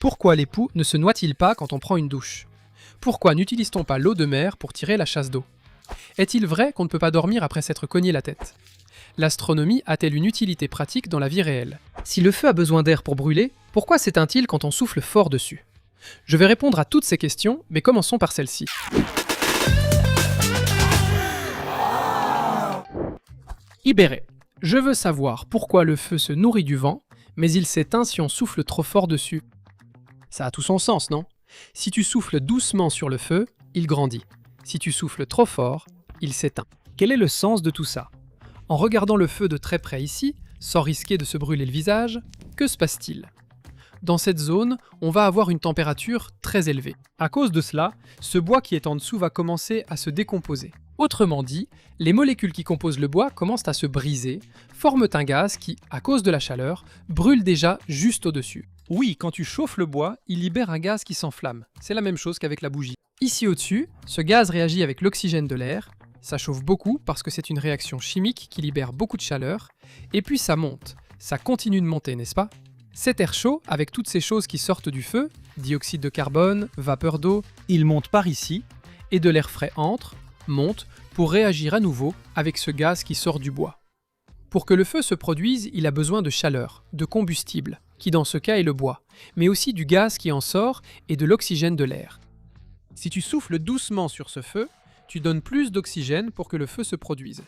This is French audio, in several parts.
Pourquoi l'époux ne se noie-t-il pas quand on prend une douche? Pourquoi n'utilise-t-on pas l'eau de mer pour tirer la chasse d'eau? Est-il vrai qu'on ne peut pas dormir après s'être cogné la tête? L'astronomie a-t-elle une utilité pratique dans la vie réelle? Si le feu a besoin d'air pour brûler, pourquoi s'éteint-il quand on souffle fort dessus? Je vais répondre à toutes ces questions, mais commençons par celle-ci. Ibéré. Je veux savoir pourquoi le feu se nourrit du vent, mais il s'éteint si on souffle trop fort dessus. Ça a tout son sens, non? Si tu souffles doucement sur le feu, il grandit. Si tu souffles trop fort, il s'éteint. Quel est le sens de tout ça? En regardant le feu de très près ici, sans risquer de se brûler le visage, que se passe-t-il? Dans cette zone, on va avoir une température très élevée. À cause de cela, ce bois qui est en dessous va commencer à se décomposer. Autrement dit, les molécules qui composent le bois commencent à se briser, forment un gaz qui, à cause de la chaleur, brûle déjà juste au-dessus. Oui, quand tu chauffes le bois, il libère un gaz qui s'enflamme. C'est la même chose qu'avec la bougie. Ici au-dessus, ce gaz réagit avec l'oxygène de l'air. Ça chauffe beaucoup parce que c'est une réaction chimique qui libère beaucoup de chaleur. Et puis ça monte. Ça continue de monter, n'est-ce pas? Cet air chaud, avec toutes ces choses qui sortent du feu, dioxyde de carbone, vapeur d'eau, il monte par ici, et de l'air frais entre, monte, pour réagir à nouveau avec ce gaz qui sort du bois. Pour que le feu se produise, il a besoin de chaleur, de combustible, qui dans ce cas est le bois, mais aussi du gaz qui en sort et de l'oxygène de l'air. Si tu souffles doucement sur ce feu, tu donnes plus d'oxygène pour que le feu se produise.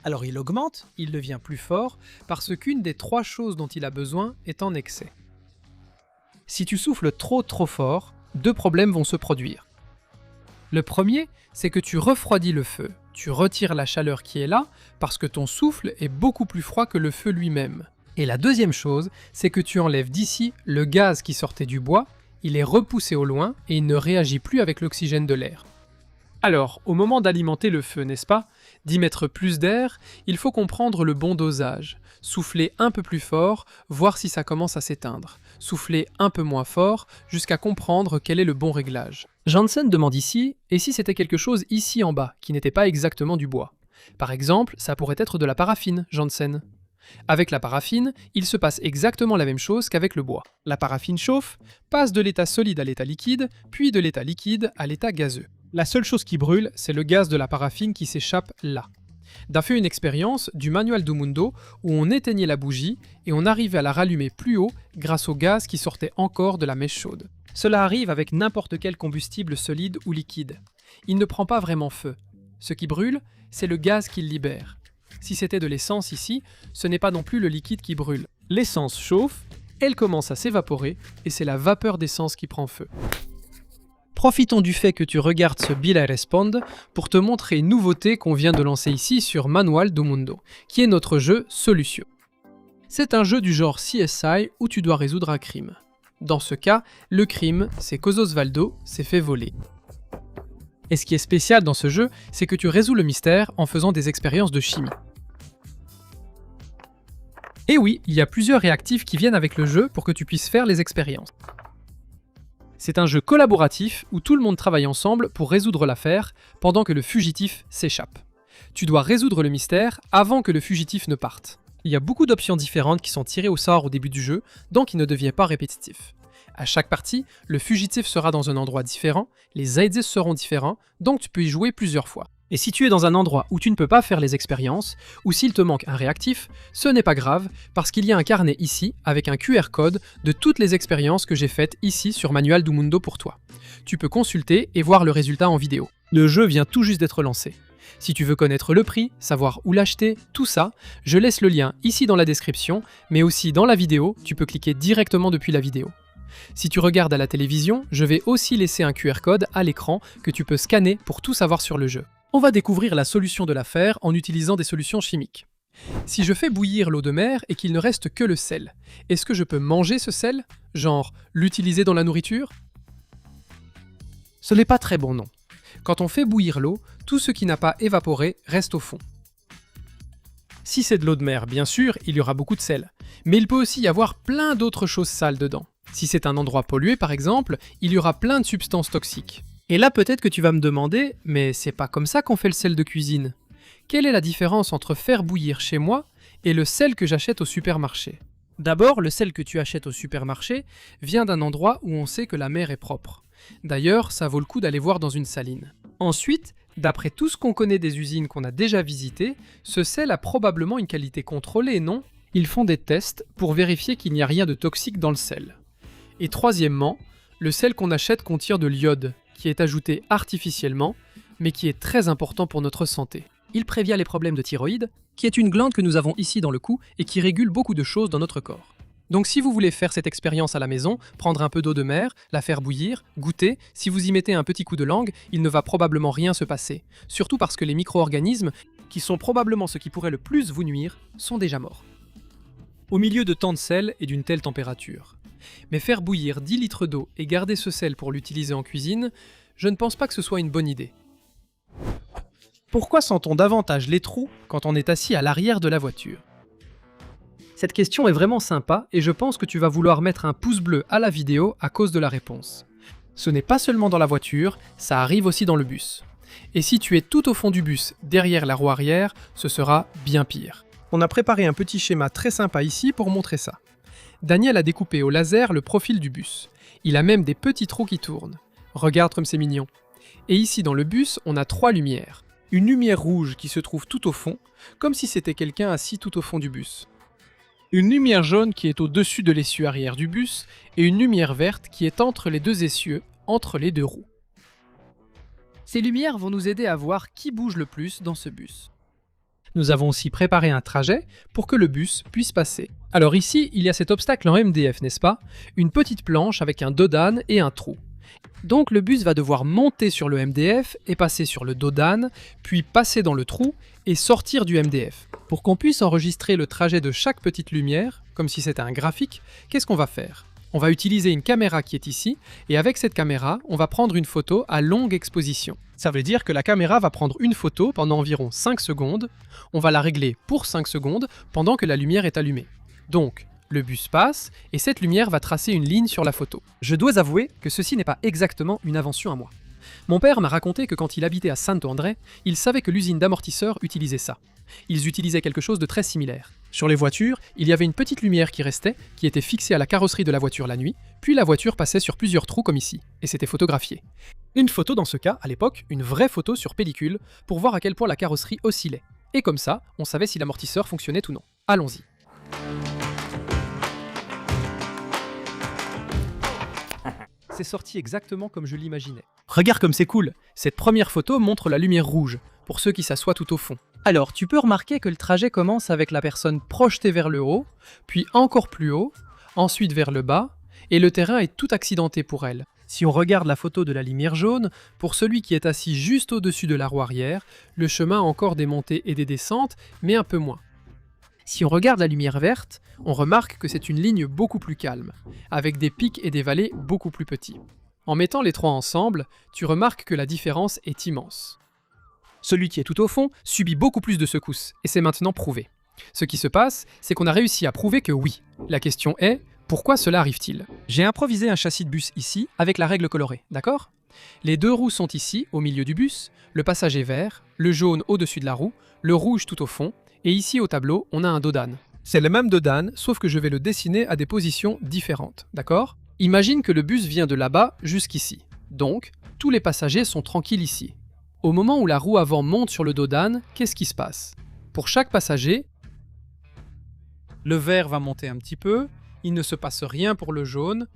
Alors il augmente, il devient plus fort, parce qu'une des trois choses dont il a besoin est en excès. Si tu souffles trop fort, deux problèmes vont se produire. Le premier, c'est que tu refroidis le feu, tu retires la chaleur qui est là, parce que ton souffle est beaucoup plus froid que le feu lui-même. Et la deuxième chose, c'est que tu enlèves d'ici le gaz qui sortait du bois, il est repoussé au loin et il ne réagit plus avec l'oxygène de l'air. Alors, au moment d'alimenter le feu, n'est-ce pas, d'y mettre plus d'air, il faut comprendre le bon dosage. Souffler un peu plus fort, voir si ça commence à s'éteindre. Souffler un peu moins fort, jusqu'à comprendre quel est le bon réglage. Janssen demande ici, et si c'était quelque chose ici en bas, qui n'était pas exactement du bois? Par exemple, ça pourrait être de la paraffine, Janssen. Avec la paraffine, il se passe exactement la même chose qu'avec le bois. La paraffine chauffe, passe de l'état solide à l'état liquide, puis de l'état liquide à l'état gazeux. La seule chose qui brûle, c'est le gaz de la paraffine qui s'échappe là. D'en fait une expérience du Manual do Mundo où on éteignait la bougie et on arrivait à la rallumer plus haut grâce au gaz qui sortait encore de la mèche chaude. Cela arrive avec n'importe quel combustible solide ou liquide. Il ne prend pas vraiment feu. Ce qui brûle, c'est le gaz qu'il libère. Si c'était de l'essence ici, ce n'est pas non plus le liquide qui brûle. L'essence chauffe, elle commence à s'évaporer et c'est la vapeur d'essence qui prend feu. Profitons du fait que tu regardes ce Bill Respond pour te montrer une nouveauté qu'on vient de lancer ici sur Manual do Mundo, qui est notre jeu Solution. C'est un jeu du genre CSI où tu dois résoudre un crime. Dans ce cas, le crime, c'est qu'Osvaldo s'est fait voler. Et ce qui est spécial dans ce jeu, c'est que tu résous le mystère en faisant des expériences de chimie. Et oui, il y a plusieurs réactifs qui viennent avec le jeu pour que tu puisses faire les expériences. C'est un jeu collaboratif où tout le monde travaille ensemble pour résoudre l'affaire pendant que le fugitif s'échappe. Tu dois résoudre le mystère avant que le fugitif ne parte. Il y a beaucoup d'options différentes qui sont tirées au sort au début du jeu, donc il ne devient pas répétitif. À chaque partie, le fugitif sera dans un endroit différent, les indices seront différents, donc tu peux y jouer plusieurs fois. Et si tu es dans un endroit où tu ne peux pas faire les expériences, ou s'il te manque un réactif, ce n'est pas grave, parce qu'il y a un carnet ici, avec un QR code de toutes les expériences que j'ai faites ici sur Manual do Mundo pour toi. Tu peux consulter et voir le résultat en vidéo. Le jeu vient tout juste d'être lancé. Si tu veux connaître le prix, savoir où l'acheter, tout ça, je laisse le lien ici dans la description, mais aussi dans la vidéo, tu peux cliquer directement depuis la vidéo. Si tu regardes à la télévision, je vais aussi laisser un QR code à l'écran que tu peux scanner pour tout savoir sur le jeu. On va découvrir la solution de l'affaire en utilisant des solutions chimiques. Si je fais bouillir l'eau de mer et qu'il ne reste que le sel, est-ce que je peux manger ce sel? Genre, l'utiliser dans la nourriture? Ce n'est pas très bon, non. Quand on fait bouillir l'eau, tout ce qui n'a pas évaporé reste au fond. Si c'est de l'eau de mer, bien sûr, il y aura beaucoup de sel. Mais il peut aussi y avoir plein d'autres choses sales dedans. Si c'est un endroit pollué, par exemple, il y aura plein de substances toxiques. Et là, peut-être que tu vas me demander, mais c'est pas comme ça qu'on fait le sel de cuisine. Quelle est la différence entre faire bouillir chez moi et le sel que j'achète au supermarché? D'abord, le sel que tu achètes au supermarché vient d'un endroit où on sait que la mer est propre. D'ailleurs, ça vaut le coup d'aller voir dans une saline. Ensuite, d'après tout ce qu'on connaît des usines qu'on a déjà visitées, ce sel a probablement une qualité contrôlée, non? Ils font des tests pour vérifier qu'il n'y a rien de toxique dans le sel. Et troisièmement, le sel qu'on achète contient de l'iode, qui est ajouté artificiellement, mais qui est très important pour notre santé. Il prévient les problèmes de thyroïde, qui est une glande que nous avons ici dans le cou et qui régule beaucoup de choses dans notre corps. Donc si vous voulez faire cette expérience à la maison, prendre un peu d'eau de mer, la faire bouillir, goûter, si vous y mettez un petit coup de langue, il ne va probablement rien se passer. Surtout parce que les micro-organismes, qui sont probablement ce qui pourrait le plus vous nuire, sont déjà morts. Au milieu de tant de sel et d'une telle température. Mais faire bouillir 10 litres d'eau et garder ce sel pour l'utiliser en cuisine, je ne pense pas que ce soit une bonne idée. Pourquoi sent-on davantage les trous quand on est assis à l'arrière de la voiture? Cette question est vraiment sympa et je pense que tu vas vouloir mettre un pouce bleu à la vidéo à cause de la réponse. Ce n'est pas seulement dans la voiture, ça arrive aussi dans le bus. Et si tu es tout au fond du bus, derrière la roue arrière, ce sera bien pire. On a préparé un petit schéma très sympa ici pour montrer ça. Daniel a découpé au laser le profil du bus. Il a même des petits trous qui tournent. Regarde comme c'est mignon. Et ici dans le bus, on a 3 lumières. Une lumière rouge qui se trouve tout au fond, comme si c'était quelqu'un assis tout au fond du bus. Une lumière jaune qui est au-dessus de l'essieu arrière du bus, et une lumière verte qui est entre les deux essieux, entre les deux roues. Ces lumières vont nous aider à voir qui bouge le plus dans ce bus. Nous avons aussi préparé un trajet pour que le bus puisse passer. Alors ici, il y a cet obstacle en MDF, n'est-ce pas? Une petite planche avec un dos d'âne et un trou. Donc le bus va devoir monter sur le MDF et passer sur le dos d'âne, puis passer dans le trou et sortir du MDF. Pour qu'on puisse enregistrer le trajet de chaque petite lumière, comme si c'était un graphique, qu'est-ce qu'on va faire? On va utiliser une caméra qui est ici, et avec cette caméra, on va prendre une photo à longue exposition. Ça veut dire que la caméra va prendre une photo pendant environ 5 secondes, on va la régler pour 5 secondes pendant que la lumière est allumée. Donc, le bus passe, et cette lumière va tracer une ligne sur la photo. Je dois avouer que ceci n'est pas exactement une invention à moi. Mon père m'a raconté que quand il habitait à Saint-André, il savait que l'usine d'amortisseurs utilisait ça. Ils utilisaient quelque chose de très similaire. Sur les voitures, il y avait une petite lumière qui restait, qui était fixée à la carrosserie de la voiture la nuit, puis la voiture passait sur plusieurs trous comme ici, et c'était photographié. Une photo dans ce cas, à l'époque, une vraie photo sur pellicule, pour voir à quel point la carrosserie oscillait. Et comme ça, on savait si l'amortisseur fonctionnait ou non. Allons-y. C'est sorti exactement comme je l'imaginais. Regarde comme c'est cool. Cette première photo montre la lumière rouge, pour ceux qui s'assoient tout au fond. Alors, tu peux remarquer que le trajet commence avec la personne projetée vers le haut, puis encore plus haut, ensuite vers le bas, et le terrain est tout accidenté pour elle. Si on regarde la photo de la lumière jaune, pour celui qui est assis juste au-dessus de la roue arrière, le chemin a encore des montées et des descentes, mais un peu moins. Si on regarde la lumière verte, on remarque que c'est une ligne beaucoup plus calme, avec des pics et des vallées beaucoup plus petits. En mettant les trois ensemble, tu remarques que la différence est immense. Celui qui est tout au fond subit beaucoup plus de secousses, et c'est maintenant prouvé. Ce qui se passe, c'est qu'on a réussi à prouver que oui. La question est, pourquoi cela arrive-t-il? J'ai improvisé un châssis de bus ici, avec la règle colorée, d'accord? Les deux roues sont ici, au milieu du bus, le passage est vert, le jaune au-dessus de la roue, le rouge tout au fond, et ici au tableau, on a un dos d'âne. C'est le même dos d'âne, sauf que je vais le dessiner à des positions différentes, d'accord? Imagine que le bus vient de là-bas jusqu'ici. Donc, tous les passagers sont tranquilles ici. Au moment où la roue avant monte sur le dos d'âne, qu'est-ce qui se passe? Pour chaque passager, le vert va monter un petit peu, il ne se passe rien pour le jaune.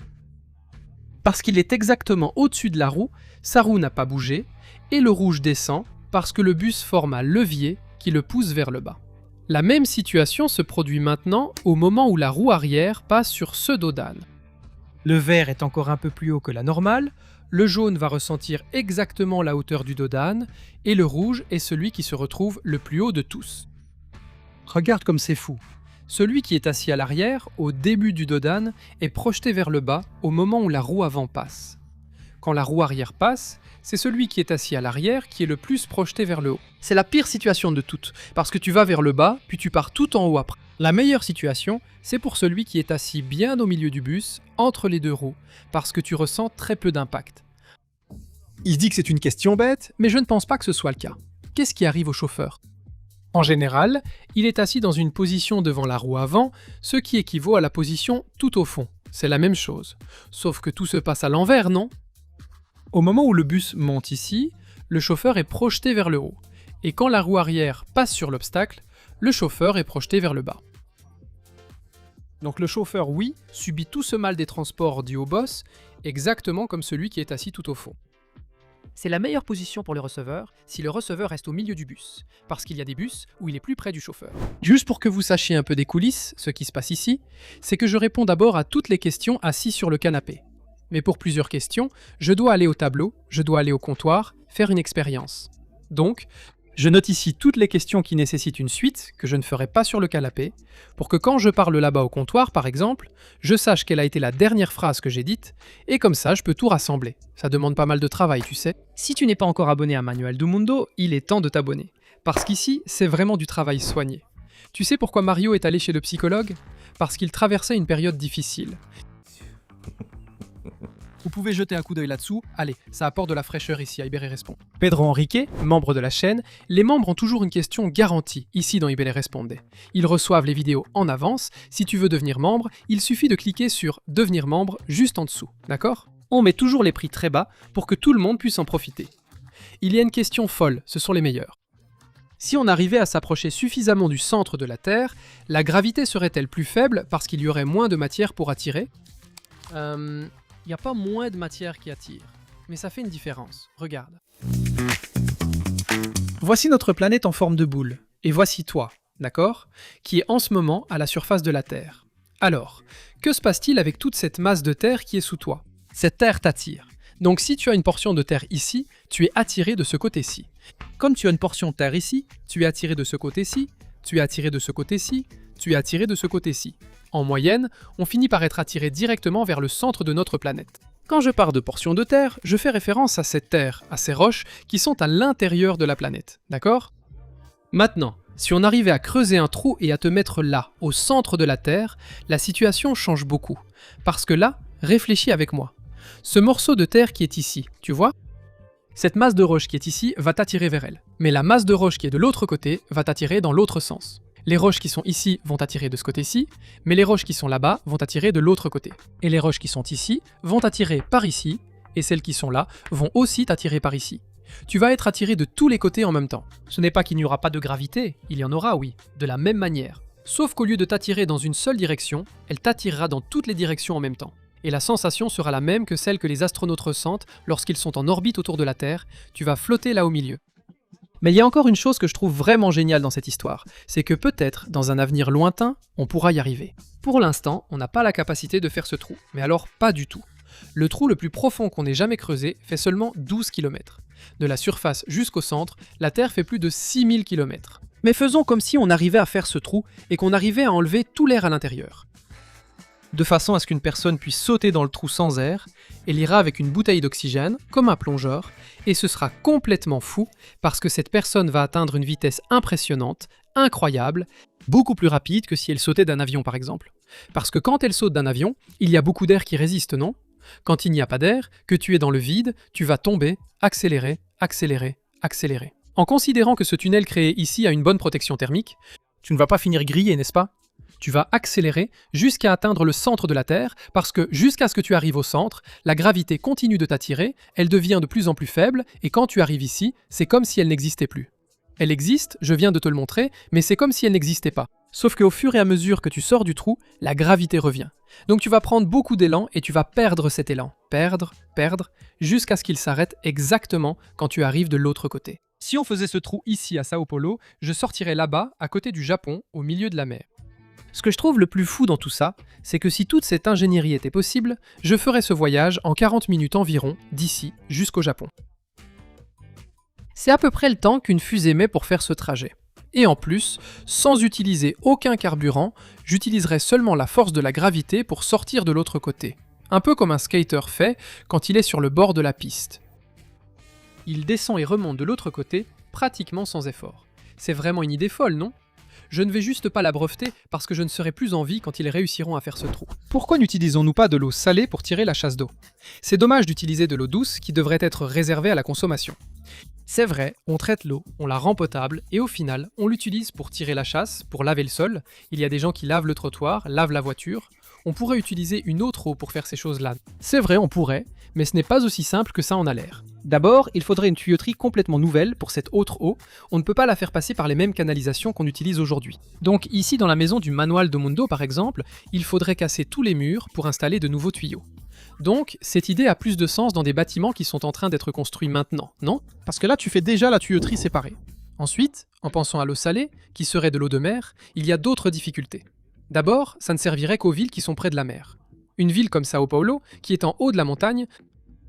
Parce qu'il est exactement au-dessus de la roue, sa roue n'a pas bougé, et le rouge descend parce que le bus forme un levier qui le pousse vers le bas. La même situation se produit maintenant au moment où la roue arrière passe sur ce dos d'âne. Le vert est encore un peu plus haut que la normale, le jaune va ressentir exactement la hauteur du dos d'âne, et le rouge est celui qui se retrouve le plus haut de tous. Regarde comme c'est fou. Celui qui est assis à l'arrière, au début du dos d'âne, est projeté vers le bas au moment où la roue avant passe. Quand la roue arrière passe, c'est celui qui est assis à l'arrière qui est le plus projeté vers le haut. C'est la pire situation de toutes, parce que tu vas vers le bas, puis tu pars tout en haut après. La meilleure situation, c'est pour celui qui est assis bien au milieu du bus, entre les deux roues, parce que tu ressens très peu d'impact. Il se dit que c'est une question bête, mais je ne pense pas que ce soit le cas. Qu'est-ce qui arrive au chauffeur? En général, il est assis dans une position devant la roue avant, ce qui équivaut à la position tout au fond. C'est la même chose. Sauf que tout se passe à l'envers, non? Au moment où le bus monte ici, le chauffeur est projeté vers le haut. Et quand la roue arrière passe sur l'obstacle, le chauffeur est projeté vers le bas. Donc le chauffeur, oui, subit tout ce mal des transports dû au boss, exactement comme celui qui est assis tout au fond. C'est la meilleure position pour le receveur si le receveur reste au milieu du bus, parce qu'il y a des bus où il est plus près du chauffeur. Juste pour que vous sachiez un peu des coulisses, ce qui se passe ici, c'est que je réponds d'abord à toutes les questions assis sur le canapé. Mais pour plusieurs questions, je dois aller au tableau, je dois aller au comptoir, faire une expérience. Donc, je note ici toutes les questions qui nécessitent une suite, que je ne ferai pas sur le canapé, pour que quand je parle là-bas au comptoir, par exemple, je sache quelle a été la dernière phrase que j'ai dite, et comme ça, je peux tout rassembler. Ça demande pas mal de travail, tu sais. Si tu n'es pas encore abonné à Manuel du Mundo, il est temps de t'abonner. Parce qu'ici, c'est vraiment du travail soigné. Tu sais pourquoi Mario est allé chez le psychologue? Parce qu'il traversait une période difficile. Vous pouvez jeter un coup d'œil là-dessous, allez, ça apporte de la fraîcheur ici à Ibere Responde. Pedro Henrique, membre de la chaîne, les membres ont toujours une question garantie ici dans Ibere Responde. Ils reçoivent les vidéos en avance, si tu veux devenir membre, il suffit de cliquer sur « Devenir membre » juste en dessous, d'accord? On met toujours les prix très bas pour que tout le monde puisse en profiter. Il y a une question folle, ce sont les meilleurs. Si on arrivait à s'approcher suffisamment du centre de la Terre, la gravité serait-elle plus faible parce qu'il y aurait moins de matière pour attirer? Il n'y a pas moins de matière qui attire, mais ça fait une différence. Regarde. Voici notre planète en forme de boule, et voici toi, d'accord? Qui est en ce moment à la surface de la Terre. Alors, que se passe-t-il avec toute cette masse de terre qui est sous toi? Cette terre t'attire. Donc si tu as une portion de terre ici, tu es attiré de ce côté-ci. Comme tu as une portion de terre ici, tu es attiré de ce côté-ci, tu es attiré de ce côté-ci, tu es attiré de ce côté-ci. En moyenne, on finit par être attiré directement vers le centre de notre planète. Quand je parle de portions de terre, je fais référence à cette terre, à ces roches qui sont à l'intérieur de la planète, d'accord? Maintenant, si on arrivait à creuser un trou et à te mettre là, au centre de la Terre, la situation change beaucoup. Parce que là, réfléchis avec moi. Ce morceau de terre qui est ici, tu vois? Cette masse de roche qui est ici va t'attirer vers elle. Mais la masse de roche qui est de l'autre côté va t'attirer dans l'autre sens. Les roches qui sont ici vont t'attirer de ce côté-ci, mais les roches qui sont là-bas vont t'attirer de l'autre côté. Et les roches qui sont ici vont t'attirer par ici, et celles qui sont là vont aussi t'attirer par ici. Tu vas être attiré de tous les côtés en même temps. Ce n'est pas qu'il n'y aura pas de gravité, il y en aura, oui, de la même manière. Sauf qu'au lieu de t'attirer dans une seule direction, elle t'attirera dans toutes les directions en même temps. Et la sensation sera la même que celle que les astronautes ressentent lorsqu'ils sont en orbite autour de la Terre, tu vas flotter là au milieu. Mais il y a encore une chose que je trouve vraiment géniale dans cette histoire, c'est que peut-être, dans un avenir lointain, on pourra y arriver. Pour l'instant, on n'a pas la capacité de faire ce trou, mais alors pas du tout. Le trou le plus profond qu'on ait jamais creusé fait seulement 12 km. De la surface jusqu'au centre, la Terre fait plus de 6000 km. Mais faisons comme si on arrivait à faire ce trou et qu'on arrivait à enlever tout l'air à l'intérieur. De façon à ce qu'une personne puisse sauter dans le trou sans air, elle ira avec une bouteille d'oxygène, comme un plongeur, et ce sera complètement fou parce que cette personne va atteindre une vitesse impressionnante, incroyable, beaucoup plus rapide que si elle sautait d'un avion par exemple. Parce que quand elle saute d'un avion, il y a beaucoup d'air qui résiste, non? Quand il n'y a pas d'air, que tu es dans le vide, tu vas tomber, accélérer, accélérer, accélérer. En considérant que ce tunnel créé ici a une bonne protection thermique, tu ne vas pas finir grillé, n'est-ce pas? Tu vas accélérer jusqu'à atteindre le centre de la Terre, parce que jusqu'à ce que tu arrives au centre, la gravité continue de t'attirer, elle devient de plus en plus faible, et quand tu arrives ici, c'est comme si elle n'existait plus. Elle existe, je viens de te le montrer, mais c'est comme si elle n'existait pas. Sauf qu'au fur et à mesure que tu sors du trou, la gravité revient. Donc tu vas prendre beaucoup d'élan et tu vas perdre cet élan. Perdre, jusqu'à ce qu'il s'arrête exactement quand tu arrives de l'autre côté. Si on faisait ce trou ici à Sao Paulo, je sortirais là-bas, à côté du Japon, au milieu de la mer. Ce que je trouve le plus fou dans tout ça, c'est que si toute cette ingénierie était possible, je ferais ce voyage en 40 minutes environ, d'ici jusqu'au Japon. C'est à peu près le temps qu'une fusée met pour faire ce trajet. Et en plus, sans utiliser aucun carburant, j'utiliserai seulement la force de la gravité pour sortir de l'autre côté. Un peu comme un skater fait quand il est sur le bord de la piste. Il descend et remonte de l'autre côté, pratiquement sans effort. C'est vraiment une idée folle, non ? Je ne vais juste pas la breveter parce que je ne serai plus en vie quand ils réussiront à faire ce trou. Pourquoi n'utilisons-nous pas de l'eau salée pour tirer la chasse d'eau? C'est dommage d'utiliser de l'eau douce qui devrait être réservée à la consommation. C'est vrai, on traite l'eau, on la rend potable, et au final, on l'utilise pour tirer la chasse, pour laver le sol. Il y a des gens qui lavent le trottoir, lavent la voiture. On pourrait utiliser une autre eau pour faire ces choses-là. C'est vrai, on pourrait, mais ce n'est pas aussi simple que ça en a l'air. D'abord, il faudrait une tuyauterie complètement nouvelle pour cette autre eau. On ne peut pas la faire passer par les mêmes canalisations qu'on utilise aujourd'hui. Donc ici, dans la maison du Manual do Mundo par exemple, il faudrait casser tous les murs pour installer de nouveaux tuyaux. Donc, cette idée a plus de sens dans des bâtiments qui sont en train d'être construits maintenant, non? Parce que là, tu fais déjà la tuyauterie séparée. Ensuite, en pensant à l'eau salée, qui serait de l'eau de mer, il y a d'autres difficultés. D'abord, ça ne servirait qu'aux villes qui sont près de la mer. Une ville comme Sao Paulo, qui est en haut de la montagne,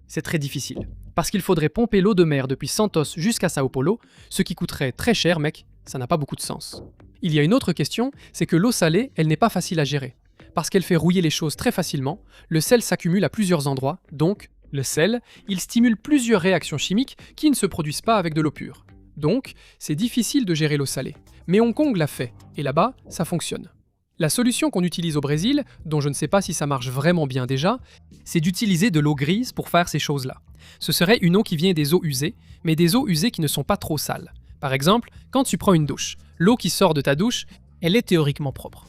c'est très difficile. Parce qu'il faudrait pomper l'eau de mer depuis Santos jusqu'à Sao Paulo, ce qui coûterait très cher, mec, ça n'a pas beaucoup de sens. Il y a une autre question, c'est que l'eau salée, elle n'est pas facile à gérer. Parce qu'elle fait rouiller les choses très facilement, le sel s'accumule à plusieurs endroits, donc, le sel, il stimule plusieurs réactions chimiques qui ne se produisent pas avec de l'eau pure. Donc, c'est difficile de gérer l'eau salée. Mais Hong Kong l'a fait, et là-bas, ça fonctionne. La solution qu'on utilise au Brésil, dont je ne sais pas si ça marche vraiment bien déjà, c'est d'utiliser de l'eau grise pour faire ces choses-là. Ce serait une eau qui vient des eaux usées, mais des eaux usées qui ne sont pas trop sales. Par exemple, quand tu prends une douche, l'eau qui sort de ta douche, elle est théoriquement propre.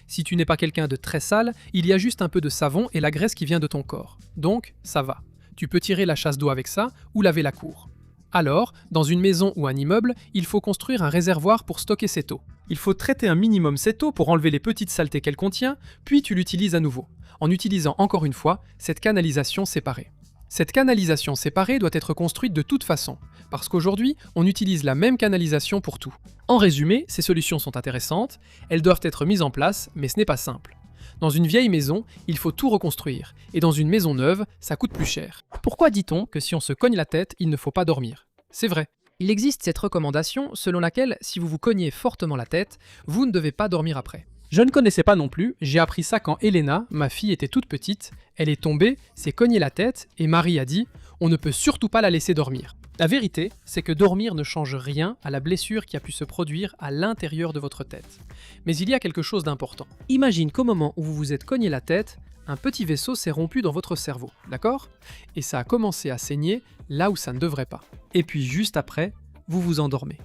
Si tu n'es pas quelqu'un de très sale, il y a juste un peu de savon et la graisse qui vient de ton corps. Donc, ça va. Tu peux tirer la chasse d'eau avec ça ou laver la cour. Alors, dans une maison ou un immeuble, il faut construire un réservoir pour stocker cette eau. Il faut traiter un minimum cette eau pour enlever les petites saletés qu'elle contient, puis tu l'utilises à nouveau, en utilisant encore une fois cette canalisation séparée. Cette canalisation séparée doit être construite de toute façon, parce qu'aujourd'hui, on utilise la même canalisation pour tout. En résumé, ces solutions sont intéressantes, elles doivent être mises en place, mais ce n'est pas simple. Dans une vieille maison, il faut tout reconstruire, et dans une maison neuve, ça coûte plus cher. Pourquoi dit-on que si on se cogne la tête, il ne faut pas dormir? C'est vrai. Il existe cette recommandation selon laquelle, si vous vous cognez fortement la tête, vous ne devez pas dormir après. Je ne connaissais pas non plus, j'ai appris ça quand Elena, ma fille, était toute petite, elle est tombée, s'est cognée la tête, et Marie a dit « on ne peut surtout pas la laisser dormir ». La vérité, c'est que dormir ne change rien à la blessure qui a pu se produire à l'intérieur de votre tête. Mais il y a quelque chose d'important. Imagine qu'au moment où vous vous êtes cogné la tête, un petit vaisseau s'est rompu dans votre cerveau, d'accord? Et ça a commencé à saigner là où ça ne devrait pas. Et puis juste après, vous vous endormez.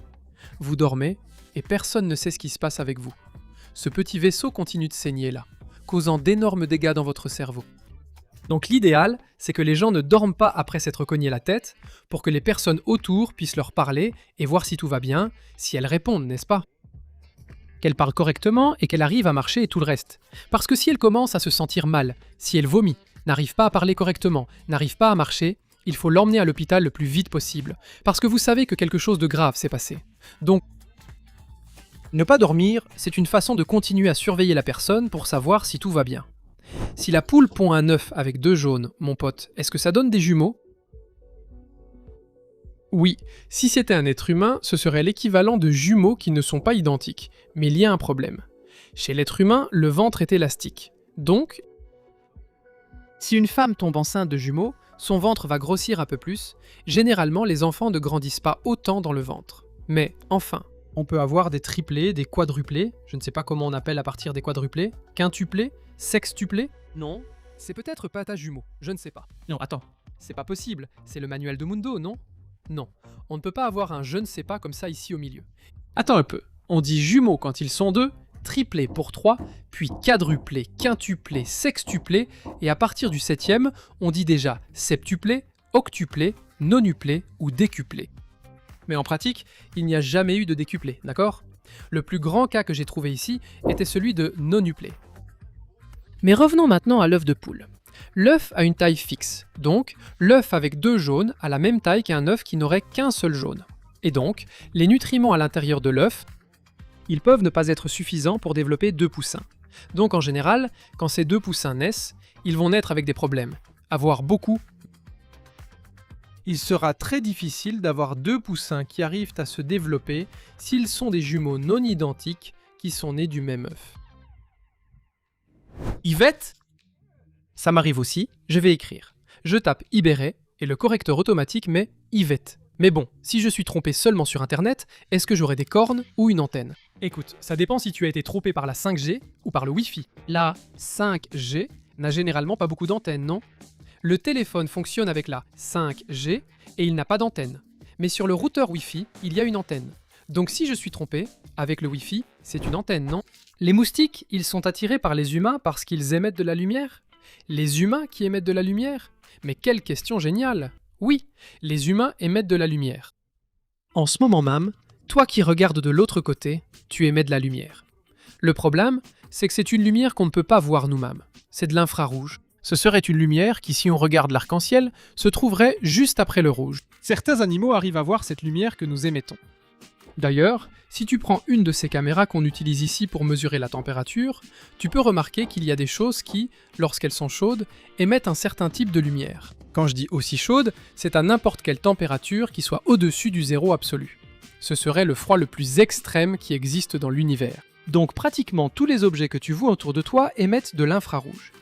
Vous dormez, et personne ne sait ce qui se passe avec vous. Ce petit vaisseau continue de saigner là, causant d'énormes dégâts dans votre cerveau. Donc l'idéal, c'est que les gens ne dorment pas après s'être cogné la tête, pour que les personnes autour puissent leur parler et voir si tout va bien, si elles répondent, n'est-ce pas? Qu'elles parlent correctement et qu'elles arrivent à marcher et tout le reste. Parce que si elles commencent à se sentir mal, si elles vomit, n'arrivent pas à parler correctement, n'arrivent pas à marcher, il faut l'emmener à l'hôpital le plus vite possible, parce que vous savez que quelque chose de grave s'est passé. Donc, ne pas dormir, c'est une façon de continuer à surveiller la personne pour savoir si tout va bien. Si la poule pond un œuf avec 2 jaunes, mon pote, est-ce que ça donne des jumeaux? Oui, si c'était un être humain, ce serait l'équivalent de jumeaux qui ne sont pas identiques, mais il y a un problème. Chez l'être humain, le ventre est élastique. Donc, si une femme tombe enceinte de jumeaux, son ventre va grossir un peu plus. Généralement, les enfants ne grandissent pas autant dans le ventre. Mais, enfin, on peut avoir des triplés, des quadruplés, je ne sais pas comment on appelle à partir des quadruplés, quintuplés, sextuplés? Non, c'est peut-être pas ta jumeau, je ne sais pas. Non, attends, c'est pas possible, c'est le manuel de Mundo, non? Non, on ne peut pas avoir un je ne sais pas comme ça ici au milieu. Attends un peu, on dit jumeaux quand ils sont 2, triplés pour 3, puis quadruplés, quintuplés, sextuplés, et à partir du 7e, on dit déjà septuplé, octuplé, nonuplé ou décuplé. Mais en pratique, il n'y a jamais eu de décuplé, d'accord? Le plus grand cas que j'ai trouvé ici était celui de nonuplé. Mais revenons maintenant à l'œuf de poule. L'œuf a une taille fixe, donc l'œuf avec 2 jaunes a la même taille qu'un œuf qui n'aurait qu'un seul jaune. Et donc, les nutriments à l'intérieur de l'œuf, ils peuvent ne pas être suffisants pour développer 2 poussins. Donc en général, quand ces 2 poussins naissent, ils vont naître avec des problèmes, avoir beaucoup. Il sera très difficile d'avoir 2 poussins qui arrivent à se développer s'ils sont des jumeaux non identiques qui sont nés du même œuf. Yvette? Ça m'arrive aussi, je vais écrire. Je tape Ibéré et le correcteur automatique met Yvette. Mais bon, si je suis trompé seulement sur internet, est-ce que j'aurai des cornes ou une antenne? Écoute, ça dépend si tu as été trompé par la 5G ou par le Wi-Fi. La 5G n'a généralement pas beaucoup d'antennes, non? Le téléphone fonctionne avec la 5G et il n'a pas d'antenne. Mais sur le routeur Wi-Fi, il y a une antenne. Donc si je suis trompé, avec le Wi-Fi, c'est une antenne, non? Les moustiques, ils sont attirés par les humains parce qu'ils émettent de la lumière? Les humains qui émettent de la lumière? Mais quelle question géniale! Oui, les humains émettent de la lumière. En ce moment même, toi qui regardes de l'autre côté, tu émets de la lumière. Le problème, c'est que c'est une lumière qu'on ne peut pas voir nous-mêmes. C'est de l'infrarouge. Ce serait une lumière qui, si on regarde l'arc-en-ciel, se trouverait juste après le rouge. Certains animaux arrivent à voir cette lumière que nous émettons. D'ailleurs, si tu prends une de ces caméras qu'on utilise ici pour mesurer la température, tu peux remarquer qu'il y a des choses qui, lorsqu'elles sont chaudes, émettent un certain type de lumière. Quand je dis aussi chaude, c'est à n'importe quelle température qui soit au-dessus du zéro absolu. Ce serait le froid le plus extrême qui existe dans l'univers. Donc pratiquement tous les objets que tu vois autour de toi émettent de l'infrarouge.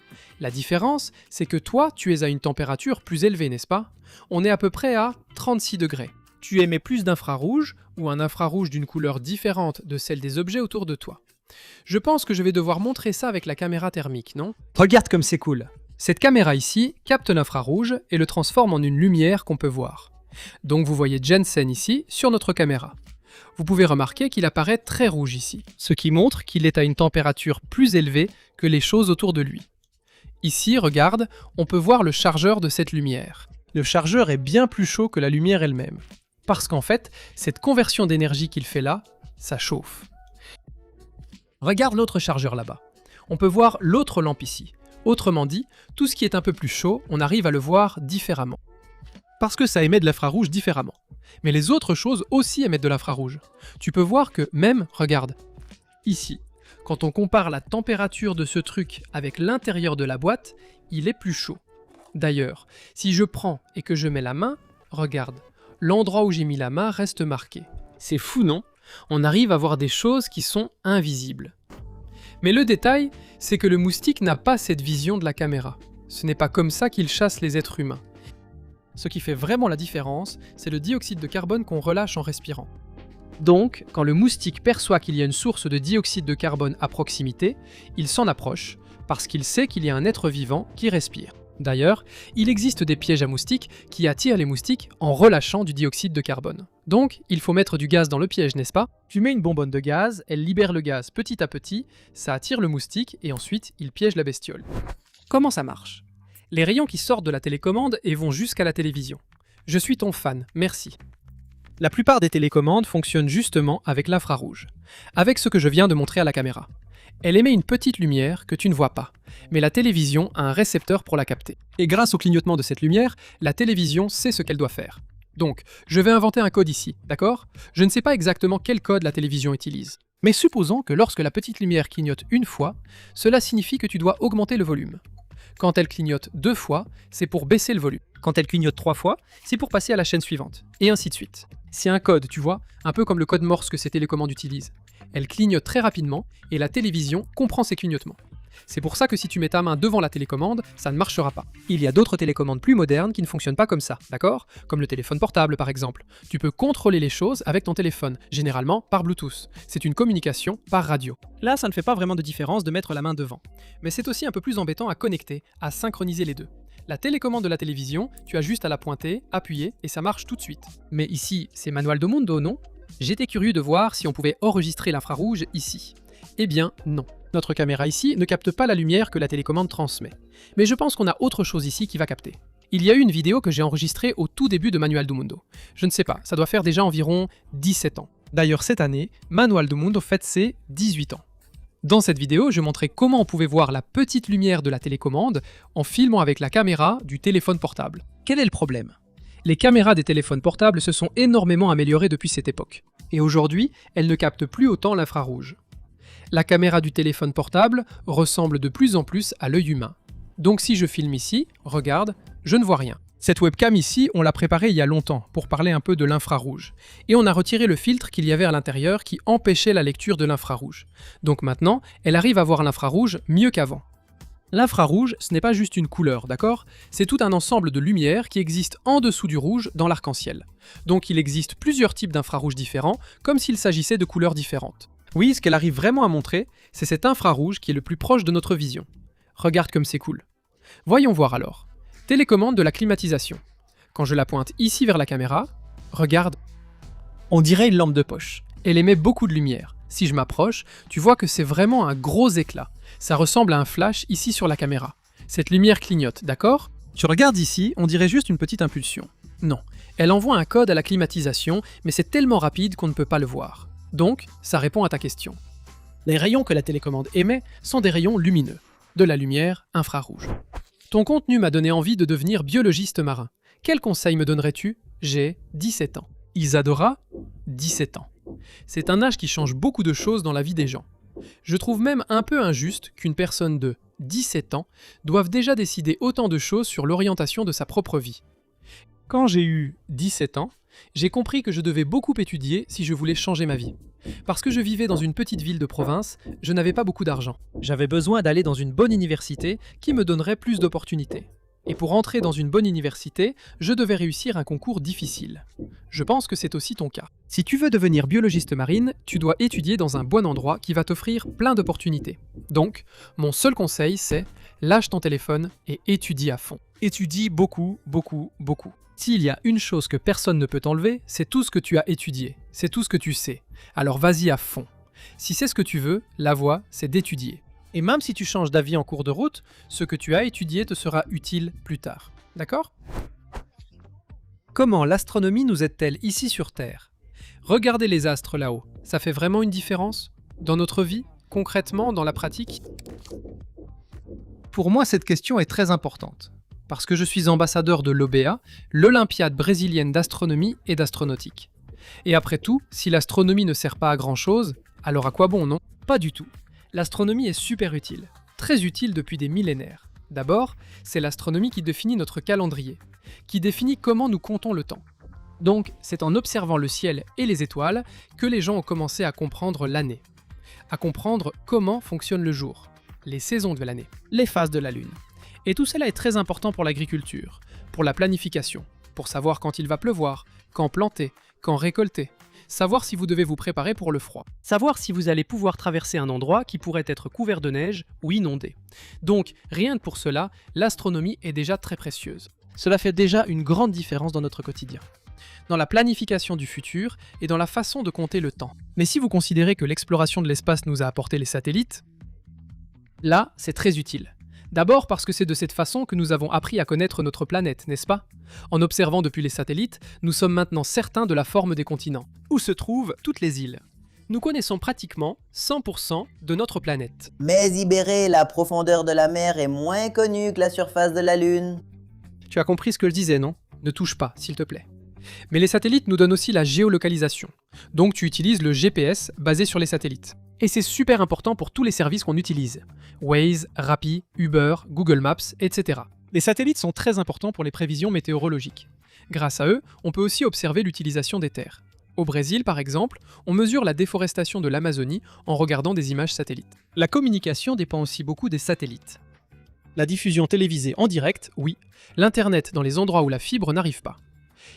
La différence, c'est que toi, tu es à une température plus élevée, n'est-ce pas? On est à peu près à 36 degrés. Tu émets plus d'infrarouge, ou un infrarouge d'une couleur différente de celle des objets autour de toi. Je pense que je vais devoir montrer ça avec la caméra thermique, non? Regarde comme c'est cool. Cette caméra ici capte l'infrarouge et le transforme en une lumière qu'on peut voir. Donc vous voyez Jensen ici sur notre caméra. Vous pouvez remarquer qu'il apparaît très rouge ici, ce qui montre qu'il est à une température plus élevée que les choses autour de lui. Ici, regarde, on peut voir le chargeur de cette lumière. Le chargeur est bien plus chaud que la lumière elle-même. Parce qu'en fait, cette conversion d'énergie qu'il fait là, ça chauffe. Regarde l'autre chargeur là-bas. On peut voir l'autre lampe ici. Autrement dit, tout ce qui est un peu plus chaud, on arrive à le voir différemment. Parce que ça émet de l'infrarouge différemment. Mais les autres choses aussi émettent de l'infrarouge. Tu peux voir que même, regarde, ici, quand on compare la température de ce truc avec l'intérieur de la boîte, il est plus chaud. D'ailleurs, si je prends et que je mets la main, regarde, l'endroit où j'ai mis la main reste marqué. C'est fou, non? On arrive à voir des choses qui sont invisibles. Mais le détail, c'est que le moustique n'a pas cette vision de la caméra. Ce n'est pas comme ça qu'il chasse les êtres humains. Ce qui fait vraiment la différence, c'est le dioxyde de carbone qu'on relâche en respirant. Donc, quand le moustique perçoit qu'il y a une source de dioxyde de carbone à proximité, il s'en approche, parce qu'il sait qu'il y a un être vivant qui respire. D'ailleurs, il existe des pièges à moustiques qui attirent les moustiques en relâchant du dioxyde de carbone. Donc, il faut mettre du gaz dans le piège, n'est-ce pas? Tu mets une bonbonne de gaz, elle libère le gaz petit à petit, ça attire le moustique et ensuite il piège la bestiole. Comment ça marche? Les rayons qui sortent de la télécommande et vont jusqu'à la télévision. Je suis ton fan, merci. La plupart des télécommandes fonctionnent justement avec l'infrarouge, avec ce que je viens de montrer à la caméra. Elle émet une petite lumière que tu ne vois pas, mais la télévision a un récepteur pour la capter. Et grâce au clignotement de cette lumière, la télévision sait ce qu'elle doit faire. Donc, je vais inventer un code ici, d'accord? Je ne sais pas exactement quel code la télévision utilise. Mais supposons que lorsque la petite lumière clignote une fois, cela signifie que tu dois augmenter le volume. Quand elle clignote 2 fois, c'est pour baisser le volume. Quand elle clignote 3 fois, c'est pour passer à la chaîne suivante. Et ainsi de suite. C'est un code, tu vois, un peu comme le code Morse que ces télécommandes utilisent. Elle clignote très rapidement et la télévision comprend ces clignotements. C'est pour ça que si tu mets ta main devant la télécommande, ça ne marchera pas. Il y a d'autres télécommandes plus modernes qui ne fonctionnent pas comme ça, d'accord? Comme le téléphone portable par exemple. Tu peux contrôler les choses avec ton téléphone, généralement par Bluetooth. C'est une communication par radio. Là, ça ne fait pas vraiment de différence de mettre la main devant. Mais c'est aussi un peu plus embêtant à connecter, à synchroniser les deux. La télécommande de la télévision, tu as juste à la pointer, appuyer et ça marche tout de suite. Mais ici, c'est Manual do Mundo, non? J'étais curieux de voir si on pouvait enregistrer l'infrarouge ici. Eh bien, non. Notre caméra ici ne capte pas la lumière que la télécommande transmet. Mais je pense qu'on a autre chose ici qui va capter. Il y a eu une vidéo que j'ai enregistrée au tout début de Manual do Mundo. Je ne sais pas, ça doit faire déjà environ 17 ans. D'ailleurs, cette année, Manual do Mundo fête ses 18 ans. Dans cette vidéo, je montrais comment on pouvait voir la petite lumière de la télécommande en filmant avec la caméra du téléphone portable. Quel est le problème? Les caméras des téléphones portables se sont énormément améliorées depuis cette époque. Et aujourd'hui, elles ne captent plus autant l'infrarouge. La caméra du téléphone portable ressemble de plus en plus à l'œil humain. Donc si je filme ici, regarde, je ne vois rien. Cette webcam ici, on l'a préparée il y a longtemps pour parler un peu de l'infrarouge. Et on a retiré le filtre qu'il y avait à l'intérieur qui empêchait la lecture de l'infrarouge. Donc maintenant, elle arrive à voir l'infrarouge mieux qu'avant. L'infrarouge, ce n'est pas juste une couleur, d'accord? C'est tout un ensemble de lumières qui existent en dessous du rouge dans l'arc-en-ciel. Donc il existe plusieurs types d'infrarouge différents, comme s'il s'agissait de couleurs différentes. Oui, ce qu'elle arrive vraiment à montrer, c'est cet infrarouge qui est le plus proche de notre vision. Regarde comme c'est cool. Voyons voir alors. Télécommande de la climatisation. Quand je la pointe ici vers la caméra, Regarde. On dirait une lampe de poche. Elle émet beaucoup de lumière. Si je m'approche, tu vois que c'est vraiment un gros éclat. Ça ressemble à un flash ici sur la caméra. Cette lumière clignote, d'accord? Tu regardes ici, on dirait juste une petite impulsion. Non. Elle envoie un code à la climatisation, mais c'est tellement rapide qu'on ne peut pas le voir. Donc, ça répond à ta question. Les rayons que la télécommande émet sont des rayons lumineux, de la lumière infrarouge. Ton contenu m'a donné envie de devenir biologiste marin. Quel conseil me donnerais-tu? J'ai 17 ans. Isadora, 17 ans. C'est un âge qui change beaucoup de choses dans la vie des gens. Je trouve même un peu injuste qu'une personne de 17 ans doive déjà décider autant de choses sur l'orientation de sa propre vie. Quand j'ai eu 17 ans, j'ai compris que je devais beaucoup étudier si je voulais changer ma vie. Parce que je vivais dans une petite ville de province, je n'avais pas beaucoup d'argent. J'avais besoin d'aller dans une bonne université qui me donnerait plus d'opportunités. Et pour entrer dans une bonne université, je devais réussir un concours difficile. Je pense que c'est aussi ton cas. Si tu veux devenir biologiste marine, tu dois étudier dans un bon endroit qui va t'offrir plein d'opportunités. Donc, mon seul conseil, c'est lâche ton téléphone et étudie à fond. Étudie beaucoup, beaucoup, beaucoup. S'il y a une chose que personne ne peut t'enlever, c'est tout ce que tu as étudié, c'est tout ce que tu sais. Alors vas-y à fond. Si c'est ce que tu veux, la voie, c'est d'étudier. Et même si tu changes d'avis en cours de route, ce que tu as étudié te sera utile plus tard. D'accord? Comment l'astronomie nous aide-t-elle ici sur Terre? Regardez les astres là-haut, ça fait vraiment une différence? Dans notre vie? Concrètement, dans la pratique? Pour moi, cette question est très importante. Parce que je suis ambassadeur de l'OBA, l'Olympiade brésilienne d'astronomie et d'astronautique. Et après tout, si l'astronomie ne sert pas à grand-chose, alors à quoi bon, non? Pas du tout. L'astronomie est super utile, très utile depuis des millénaires. D'abord, c'est l'astronomie qui définit notre calendrier, qui définit comment nous comptons le temps. Donc, c'est en observant le ciel et les étoiles que les gens ont commencé à comprendre l'année, à comprendre comment fonctionne le jour, les saisons de l'année, les phases de la Lune. Et tout cela est très important pour l'agriculture, pour la planification, pour savoir quand il va pleuvoir, quand planter, quand récolter, savoir si vous devez vous préparer pour le froid, savoir si vous allez pouvoir traverser un endroit qui pourrait être couvert de neige ou inondé. Donc, rien que pour cela, l'astronomie est déjà très précieuse. Cela fait déjà une grande différence dans notre quotidien, dans la planification du futur et dans la façon de compter le temps. Mais si vous considérez que l'exploration de l'espace nous a apporté les satellites, là, c'est très utile. D'abord parce que c'est de cette façon que nous avons appris à connaître notre planète, n'est-ce pas? En observant depuis les satellites, nous sommes maintenant certains de la forme des continents, où se trouvent toutes les îles. Nous connaissons pratiquement 100% de notre planète. Mais Ibéré, la profondeur de la mer est moins connue que la surface de la Lune. Tu as compris ce que je disais, non? Ne touche pas, s'il te plaît. Mais les satellites nous donnent aussi la géolocalisation. Donc tu utilises le GPS basé sur les satellites. Et c'est super important pour tous les services qu'on utilise. Waze, Rappi, Uber, Google Maps, etc. Les satellites sont très importants pour les prévisions météorologiques. Grâce à eux, on peut aussi observer l'utilisation des terres. Au Brésil, par exemple, on mesure la déforestation de l'Amazonie en regardant des images satellites. La communication dépend aussi beaucoup des satellites. La diffusion télévisée en direct, oui. L'Internet dans les endroits où la fibre n'arrive pas.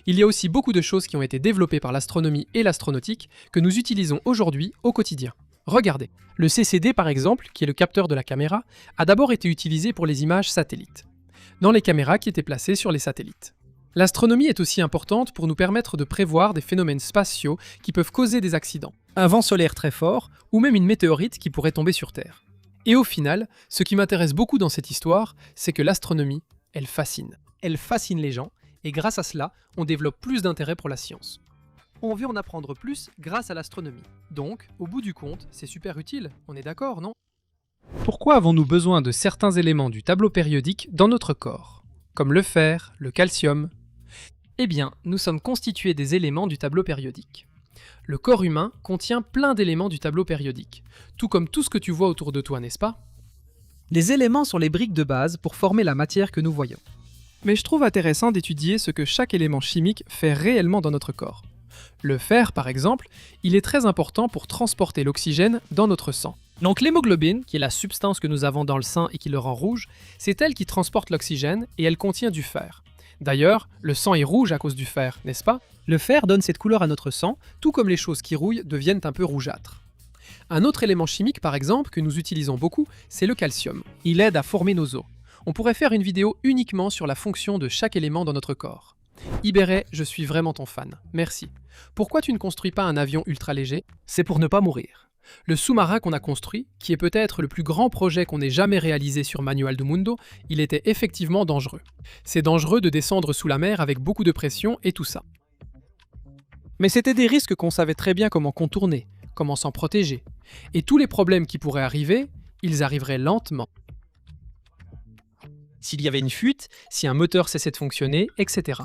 Il y a aussi beaucoup de choses qui ont été développées par l'astronomie et l'astronautique que nous utilisons aujourd'hui au quotidien. Regardez, le CCD par exemple, qui est le capteur de la caméra, a d'abord été utilisé pour les images satellites, dans les caméras qui étaient placées sur les satellites. L'astronomie est aussi importante pour nous permettre de prévoir des phénomènes spatiaux qui peuvent causer des accidents, un vent solaire très fort ou même une météorite qui pourrait tomber sur Terre. Et au final, ce qui m'intéresse beaucoup dans cette histoire, c'est que l'astronomie, elle fascine. Elle fascine les gens, et grâce à cela, on développe plus d'intérêt pour la science. On veut en apprendre plus grâce à l'astronomie. Donc, au bout du compte, c'est super utile, on est d'accord, non? Pourquoi avons-nous besoin de certains éléments du tableau périodique dans notre corps, comme le fer, le calcium? Eh bien, nous sommes constitués des éléments du tableau périodique. Le corps humain contient plein d'éléments du tableau périodique, tout comme tout ce que tu vois autour de toi, n'est-ce pas? Les éléments sont les briques de base pour former la matière que nous voyons. Mais je trouve intéressant d'étudier ce que chaque élément chimique fait réellement dans notre corps. Le fer, par exemple, il est très important pour transporter l'oxygène dans notre sang. Donc l'hémoglobine, qui est la substance que nous avons dans le sang et qui le rend rouge, c'est elle qui transporte l'oxygène et elle contient du fer. D'ailleurs, le sang est rouge à cause du fer, n'est-ce pas? Le fer donne cette couleur à notre sang, tout comme les choses qui rouillent deviennent un peu rougeâtres. Un autre élément chimique, par exemple, que nous utilisons beaucoup, c'est le calcium. Il aide à former nos os. On pourrait faire une vidéo uniquement sur la fonction de chaque élément dans notre corps. Iberé, je suis vraiment ton fan. Merci. Pourquoi tu ne construis pas un avion ultra léger? C'est pour ne pas mourir. Le sous-marin qu'on a construit, qui est peut-être le plus grand projet qu'on ait jamais réalisé sur Manual do Mundo, il était effectivement dangereux. C'est dangereux de descendre sous la mer avec beaucoup de pression et tout ça. Mais c'était des risques qu'on savait très bien comment contourner, comment s'en protéger. Et tous les problèmes qui pourraient arriver, ils arriveraient lentement. S'il y avait une fuite, si un moteur cessait de fonctionner, etc.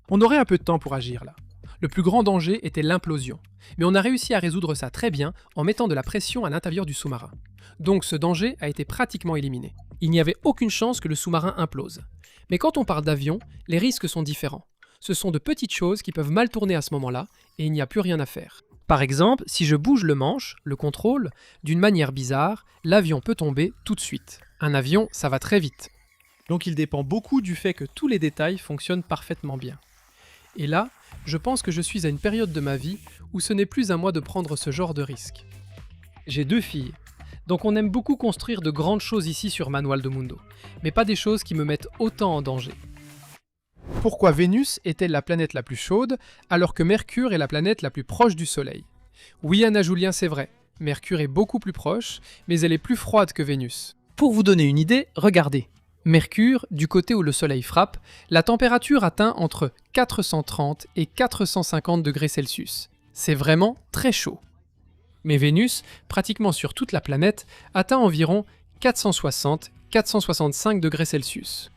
On aurait un peu de temps pour agir là. Le plus grand danger était l'implosion. Mais on a réussi à résoudre ça très bien en mettant de la pression à l'intérieur du sous-marin. Donc ce danger a été pratiquement éliminé. Il n'y avait aucune chance que le sous-marin implose. Mais quand on parle d'avion, les risques sont différents. Ce sont de petites choses qui peuvent mal tourner à ce moment-là et il n'y a plus rien à faire. Par exemple, si je bouge le manche, le contrôle, d'une manière bizarre, l'avion peut tomber tout de suite. Un avion, ça va très vite. Donc il dépend beaucoup du fait que tous les détails fonctionnent parfaitement bien. Et là, je pense que je suis à une période de ma vie où ce n'est plus à moi de prendre ce genre de risque. J'ai 2 filles, donc on aime beaucoup construire de grandes choses ici sur Manual do Mundo, mais pas des choses qui me mettent autant en danger. Pourquoi Vénus est-elle la planète la plus chaude alors que Mercure est la planète la plus proche du Soleil? Oui, Anna Julien, c'est vrai, Mercure est beaucoup plus proche, mais elle est plus froide que Vénus. Pour vous donner une idée, regardez. Mercure, du côté où le Soleil frappe, la température atteint entre 430 et 450 degrés Celsius. C'est vraiment très chaud. Mais Vénus, pratiquement sur toute la planète, atteint environ 460-465 degrés Celsius.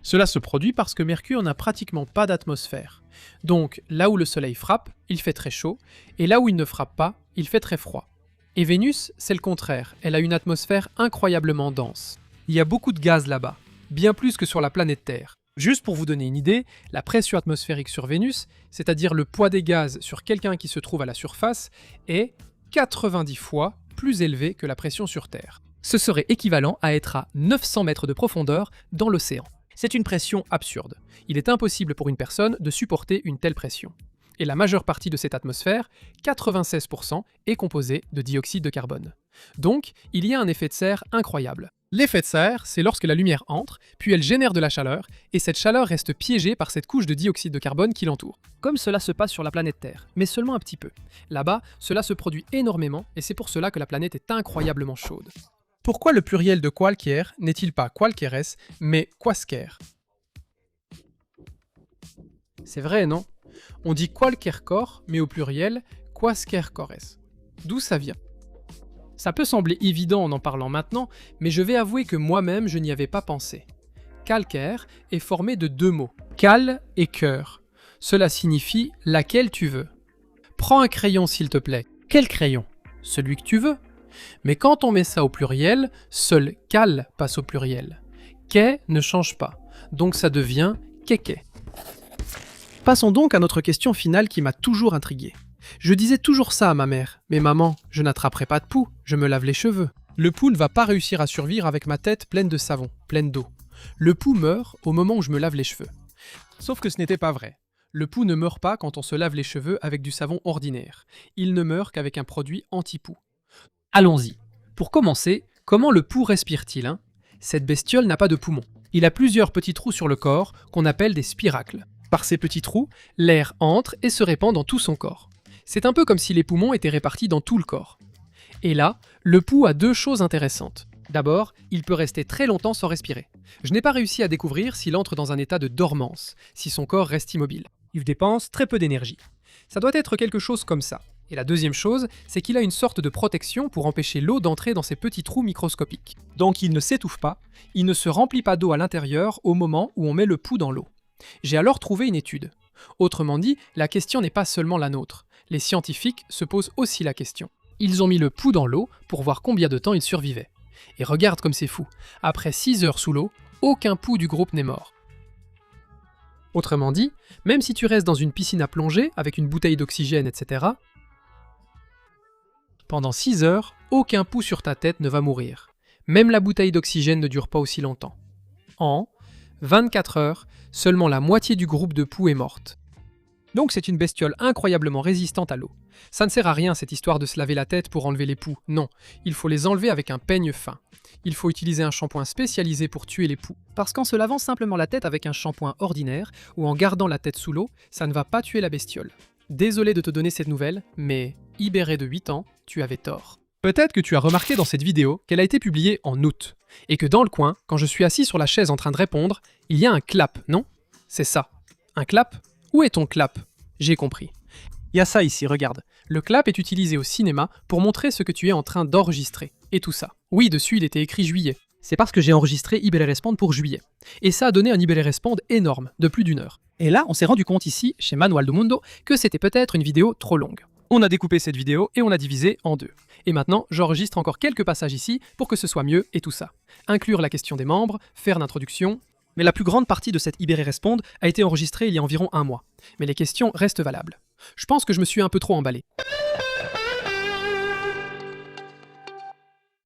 Cela se produit parce que Mercure n'a pratiquement pas d'atmosphère. Donc, là où le Soleil frappe, il fait très chaud, et là où il ne frappe pas, il fait très froid. Et Vénus, c'est le contraire, elle a une atmosphère incroyablement dense. Il y a beaucoup de gaz là-bas, bien plus que sur la planète Terre. Juste pour vous donner une idée, la pression atmosphérique sur Vénus, c'est-à-dire le poids des gaz sur quelqu'un qui se trouve à la surface, est 90 fois plus élevé que la pression sur Terre. Ce serait équivalent à être à 900 mètres de profondeur dans l'océan. C'est une pression absurde. Il est impossible pour une personne de supporter une telle pression. Et la majeure partie de cette atmosphère, 96%, est composée de dioxyde de carbone. Donc, il y a un effet de serre incroyable. L'effet de serre, c'est lorsque la lumière entre, puis elle génère de la chaleur, et cette chaleur reste piégée par cette couche de dioxyde de carbone qui l'entoure. Comme cela se passe sur la planète Terre, mais seulement un petit peu. Là-bas, cela se produit énormément, et c'est pour cela que la planète est incroyablement chaude. Pourquoi le pluriel de qualquer n'est-il pas qualqueres, mais quasquer? C'est vrai, non? On dit qualquer corps, mais au pluriel, quasquer cores. D'où ça vient? Ça peut sembler évident en parlant maintenant, mais je vais avouer que moi-même je n'y avais pas pensé. Calcaire est formé de 2 mots, cal et cœur. Cela signifie laquelle tu veux. Prends un crayon s'il te plaît. Quel crayon? Celui que tu veux. Mais quand on met ça au pluriel, seul cal passe au pluriel. Quai ne change pas, donc ça devient kéké. Passons donc à notre question finale qui m'a toujours intrigué. Je disais toujours ça à ma mère, mais maman, je n'attraperai pas de poux, je me lave les cheveux. Le poux ne va pas réussir à survivre avec ma tête pleine de savon, pleine d'eau. Le poux meurt au moment où je me lave les cheveux. Sauf que ce n'était pas vrai. Le poux ne meurt pas quand on se lave les cheveux avec du savon ordinaire. Il ne meurt qu'avec un produit anti-poux. Allons-y. Pour commencer, comment le poux respire-t-il, hein? Cette bestiole n'a pas de poumons. Il a plusieurs petits trous sur le corps qu'on appelle des spiracles. Par ces petits trous, l'air entre et se répand dans tout son corps. C'est un peu comme si les poumons étaient répartis dans tout le corps. Et là, le poux a 2 choses intéressantes. D'abord, il peut rester très longtemps sans respirer. Je n'ai pas réussi à découvrir s'il entre dans un état de dormance, si son corps reste immobile. Il dépense très peu d'énergie. Ça doit être quelque chose comme ça. Et la deuxième chose, c'est qu'il a une sorte de protection pour empêcher l'eau d'entrer dans ces petits trous microscopiques. Donc il ne s'étouffe pas, il ne se remplit pas d'eau à l'intérieur au moment où on met le poux dans l'eau. J'ai alors trouvé une étude. Autrement dit, la question n'est pas seulement la nôtre. Les scientifiques se posent aussi la question. Ils ont mis le poux dans l'eau pour voir combien de temps il survivait. Et regarde comme c'est fou. Après 6 heures sous l'eau, aucun poux du groupe n'est mort. Autrement dit, même si tu restes dans une piscine à plonger avec une bouteille d'oxygène, etc., pendant 6 heures, aucun poux sur ta tête ne va mourir. Même la bouteille d'oxygène ne dure pas aussi longtemps. En 24 heures, seulement la moitié du groupe de poux est morte. Donc c'est une bestiole incroyablement résistante à l'eau. Ça ne sert à rien cette histoire de se laver la tête pour enlever les poux, non, il faut les enlever avec un peigne fin. Il faut utiliser un shampoing spécialisé pour tuer les poux. Parce qu'en se lavant simplement la tête avec un shampoing ordinaire, ou en gardant la tête sous l'eau, ça ne va pas tuer la bestiole. Désolé de te donner cette nouvelle, mais Ibéré de 8 ans, tu avais tort. Peut-être que tu as remarqué dans cette vidéo qu'elle a été publiée en août, et que dans le coin, quand je suis assis sur la chaise en train de répondre, il y a un clap, non? C'est ça. Un clap? Où est ton clap? J'ai compris. Il y a ça ici, regarde. Le clap est utilisé au cinéma pour montrer ce que tu es en train d'enregistrer. Et tout ça. Oui, dessus il était écrit juillet. C'est parce que j'ai enregistré Ibele Respond pour juillet. Et ça a donné un Ibele Respond énorme, de plus d'1 heure. Et là, on s'est rendu compte ici, chez Manual do Mundo, que c'était peut-être une vidéo trop longue. On a découpé cette vidéo et on l'a divisée en 2. Et maintenant, j'enregistre encore quelques passages ici pour que ce soit mieux et tout ça. Inclure la question des membres, faire l'introduction. Mais la plus grande partie de cette Ibere Respond a été enregistrée il y a environ 1 mois. Mais les questions restent valables. Je pense que je me suis un peu trop emballé.